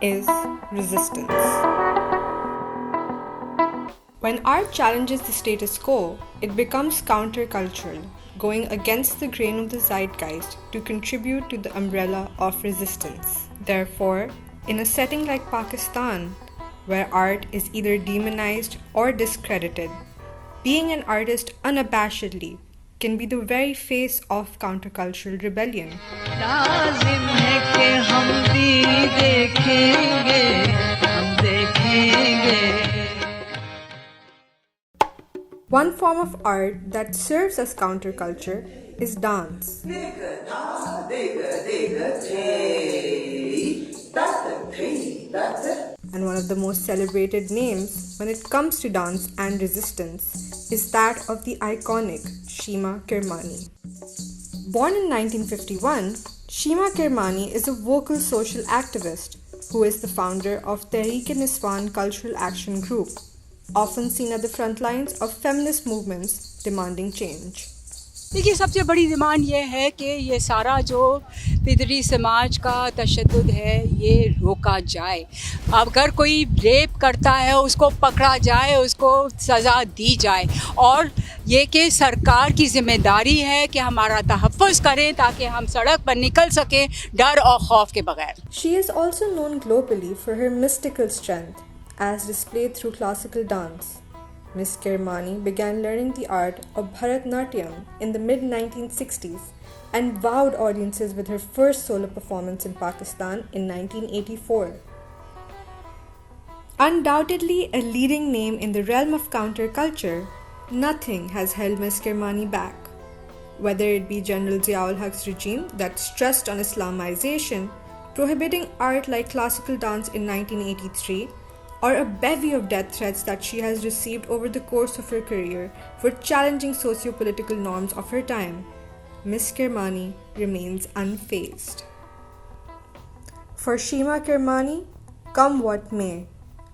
is resistance. When art challenges the status quo, it becomes countercultural, going against the grain of the zeitgeist to contribute to the umbrella of resistance. Therefore, in a setting like Pakistan, where art is either demonized or discredited, being an artist unabashedly can be the very face of countercultural rebellion. One form of art that serves as counterculture is dance. And one of the most celebrated names when it comes to dance and resistance is that of the iconic Shima Kirmani. Born in 1951, Shima Kirmani is a vocal social activist who is the founder of Tehreek-e-Niswan Cultural Action Group, often seen at the front lines of feminist movements demanding change. देखिए, सबसे बड़ी demand ये है कि ये सारा जो पिदरी समाज का तशद्दुद है ये रोका जाए. अगर कोई रेप करता है उसको पकड़ा जाए, उसको सज़ा दी जाए, और ये कि सरकार की ज़िम्मेदारी है कि हमारा तहफ़्फ़ुज़ करें ताकि हम सड़क पर निकल सकें डर और खौफ के बगैर. She is also known globally for her mystical strength, as displayed through classical dance. Miss Kirmani began learning the art of Bharatnatyam in the mid-1960s and wowed audiences with her first solo performance in Pakistan in 1984. Undoubtedly a leading name in the realm of counterculture, nothing has held Miss Kirmani back. Whether it be General Ziaul Haq's regime that stressed on Islamization, prohibiting art like classical dance in 1983, or a bevy of death threats that she has received over the course of her career for challenging socio-political norms of her time, Miss Kirmani remains unfazed. For Shima Kirmani, come what may,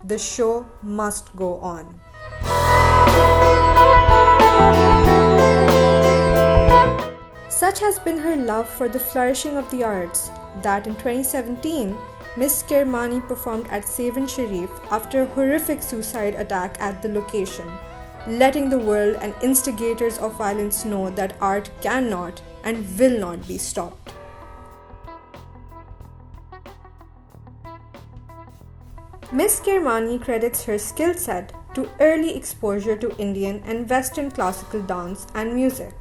the show must go on. Such has been her love for the flourishing of the arts that in 2017, Miss Kirmani performed at Sevan Sharif after a horrific suicide attack at the location, letting the world and instigators of violence know that art cannot and will not be stopped. Miss Kirmani credits her skill set to early exposure to Indian and Western classical dance and music.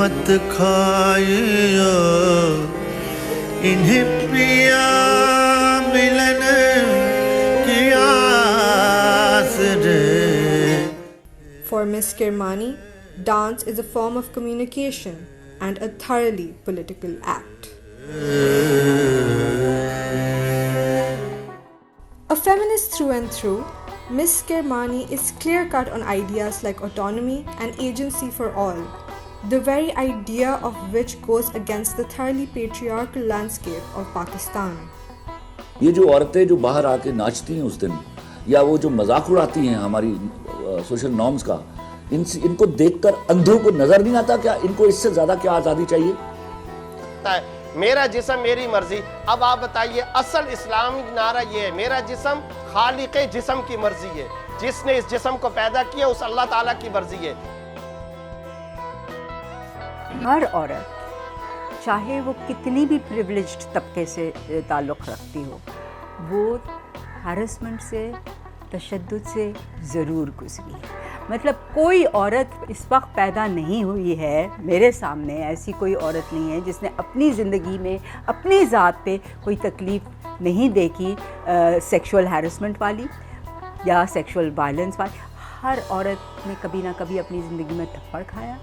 मत खाया इन्हें पिया मिलन की आस रे. For Miss Kirmani, dance is a form of communication and a thoroughly political act. A feminist through and through, Miss Kirmani is clear-cut on ideas like autonomy and agency for all, the very idea of which goes against the thoroughly patriarchal landscape of Pakistan. یہ جو عورتیں جو باہر آ کے ناچتی ہیں اس دن یا وہ جو مذاق اڑاتی ہیں ہماری سوشل نارمز کا, ان کو دیکھ کر اندھوں کو نظر نہیں آتا کیا ان کو اس سے زیادہ کیا آزادی چاہیے؟ میرا جسم میری مرضی. اب آپ بتائیے, اصل اسلامی نعرہ یہ ہے, میرا جسم خالق جسم کی مرضی ہے, جس نے اس جسم کو پیدا کیا اس اللہ تعالیٰ کی مرضی ہے. ہر عورت چاہے وہ کتنی بھی پریولیجڈ طبقے سے تعلق رکھتی ہو, وہ ہراسمنٹ سے, تشدد سے ضرور گزری ہے. مطلب کوئی عورت اس وقت پیدا نہیں ہوئی ہے میرے سامنے, ایسی کوئی عورت نہیں ہے جس نے اپنی زندگی میں اپنی ذات پہ کوئی تکلیف نہیں دیکھی سیکشول ہیراسمنٹ والی یا سیکشول وائلنس والی. ہر عورت نے کبھی نہ کبھی اپنی زندگی میں تھپڑ کھایا,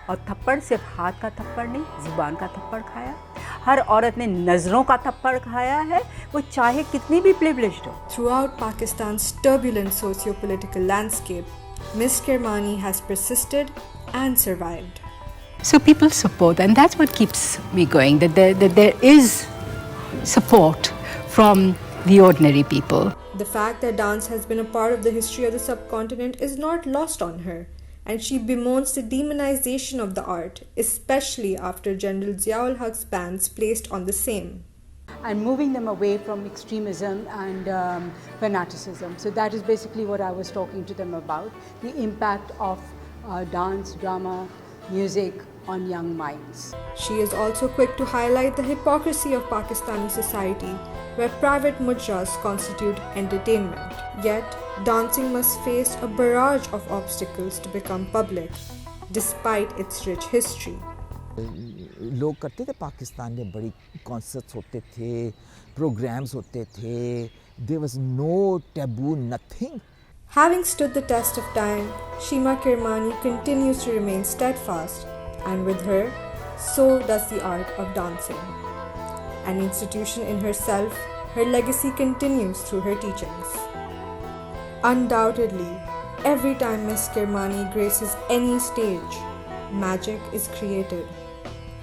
اور تھپڑ صرف ہاتھ کا تھپڑ نہیں, زبان کا تھپڑ کھایا. ہر عورت نے نظروں کا تھپڑ کھایا ہے, وہ چاہے کتنی بھی privileged who. Throughout Pakistan's turbulent socio-political landscape, Miss Kirmani has persisted and survived. So people support, and that's what keeps me going, that there is support from the ordinary people. The fact that dance has been a part of the history of the subcontinent is not lost on her, and she bemoans the demonization of the art, especially after General Ziaul Haq's bans placed on the same. And moving them away from extremism and fanaticism. So that is basically what I was talking to them about, the impact of dance, drama, music on young minds. She is also quick to highlight the hypocrisy of Pakistani society, where private mujras constitute entertainment. Yet, dancing must face a barrage of obstacles to become public, despite its rich history. लोग करते थे पाकिस्तान में बड़ी concerts होते थे programs होते थे there was no taboo nothing Having stood the test of time, Shima Kirmani continues to remain steadfast, and with her, so does the art of dancing. An institution in herself, her legacy continues through her teachings. Undoubtedly, every time Miss Kirmani graces any stage, magic is created,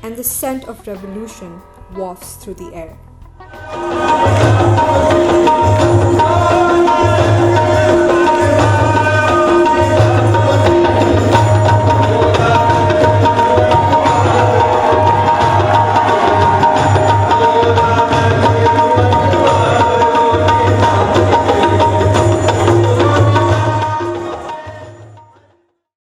and the scent of revolution wafts through the air.